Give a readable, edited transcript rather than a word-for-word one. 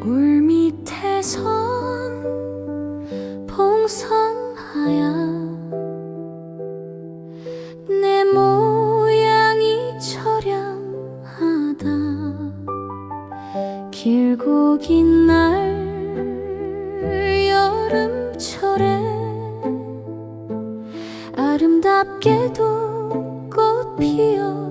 물밑에선 봉선하야 내 모양이 처량하다. 길고 긴 날 여름철에 아름답게도 꽃 피어